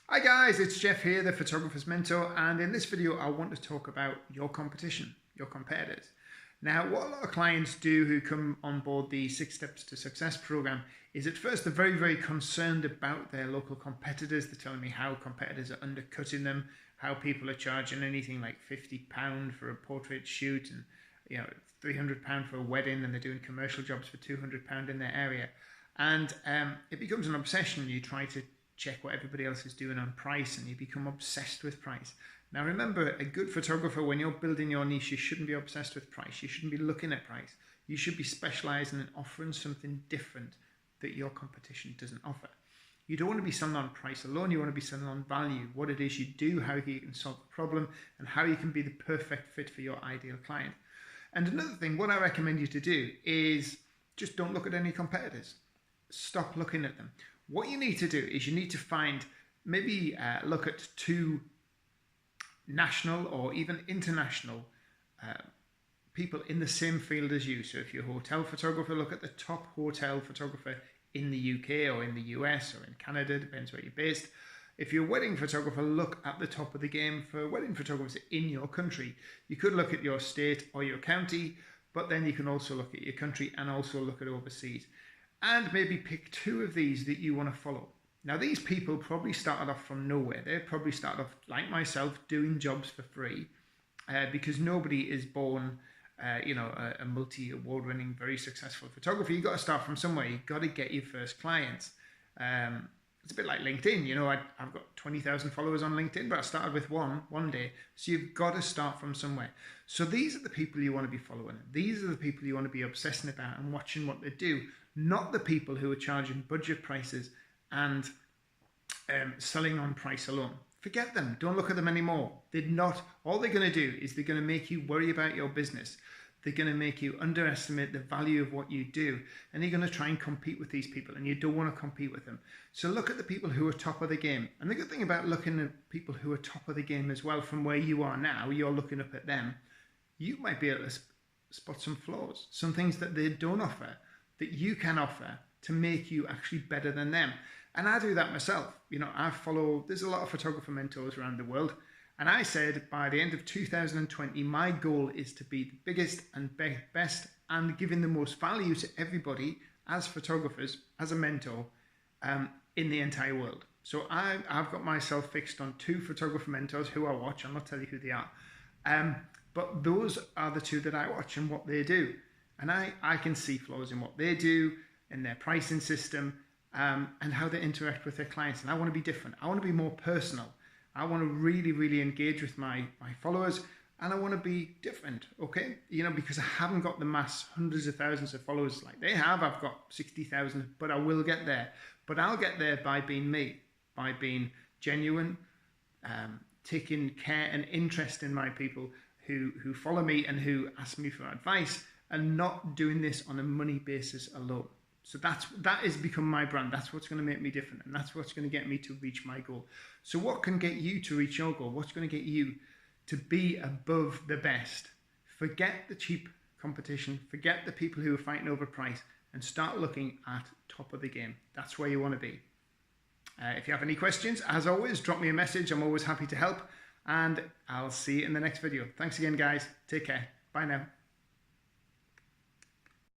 Hi guys, it's Jeff here, the Photographer's Mentor, and in this video I want to talk about your competition, your competitors. Now, what a lot of clients do who come on board the 6 Steps to Success program is at first they're very concerned about their local competitors. They're telling me how competitors are undercutting them, how people are charging anything like £50 for a portrait shoot and £300 for a wedding, and they're doing commercial jobs for £200 in their area. And it becomes an obsession. You try to check what everybody else is doing on price and you become obsessed with price. Now remember, a good photographer, when you're building your niche, you shouldn't be obsessed with price. You shouldn't be looking at price. You should be specializing and offering something different that your competition doesn't offer. You don't want to be selling on price alone. You want to be selling on value, what it is you do, how you can solve the problem, and how you can be the perfect fit for your ideal client. And another thing, what I recommend you to do is just don't look at any competitors. Stop looking at them. What you need to do is you need to find, maybe look at 2 national or even international people in the same field as you. So if you're a hotel photographer, look at the top hotel photographer in the UK or in the US or in Canada, depends where you're based. If you're a wedding photographer, look at the top of the game for wedding photographers in your country. You could look at your state or your county, but then you can also look at your country and also look at overseas. And maybe pick 2 of these that you want to follow. Now, these people probably started off from nowhere. They probably started off, like myself, doing jobs for free because nobody is born, a multi-award-winning, very successful photographer. You've got to start from somewhere. You've got to get your first clients. It's a bit like LinkedIn. I've got 20,000 followers on LinkedIn, but I started with one day. So you've got to start from somewhere. So these are the people you want to be following. These are the people you want to be obsessing about and watching what they do. Not the people who are charging budget prices and selling on price alone. Forget them. Don't look at them anymore. All they're going to do is they're going to make you worry about your business. They're going to make you underestimate the value of what you do. And you're going to try and compete with these people, and you don't want to compete with them. So look at the people who are top of the game. And the good thing about looking at people who are top of the game as well, from where you are now, you're looking up at them, you might be able to spot some flaws, some things that they don't offer, that you can offer to make you actually better than them. And I do that myself. There's a lot of photographer mentors around the world. And I said by the end of 2020, my goal is to be the biggest and best and giving the most value to everybody as photographers, as a mentor, in the entire world. So I've got myself fixed on 2 photographer mentors who I watch. I'll not tell you who they are. But those are the 2 that I watch and what they do. And I can see flaws in what they do, in their pricing system, and how they interact with their clients. And I want to be different. I want to be more personal. I want to really engage with my followers, and I want to be different, okay? Because I haven't got the mass hundreds of thousands of followers like they have. I've got 60,000, but I will get there. But I'll get there by being me, by being genuine, taking care and interest in my people who follow me and who ask me for advice, and not doing this on a money basis alone. So that has become my brand. That's what's going to make me different, and that's what's going to get me to reach my goal. So what can get you to reach your goal? What's going to get you to be above the best? Forget the cheap competition. Forget the people who are fighting over price, and start looking at top of the game. That's where you want to be. If you have any questions, as always, drop me a message. I'm always happy to help, and I'll see you in the next video. Thanks again, guys. Take care. Bye now.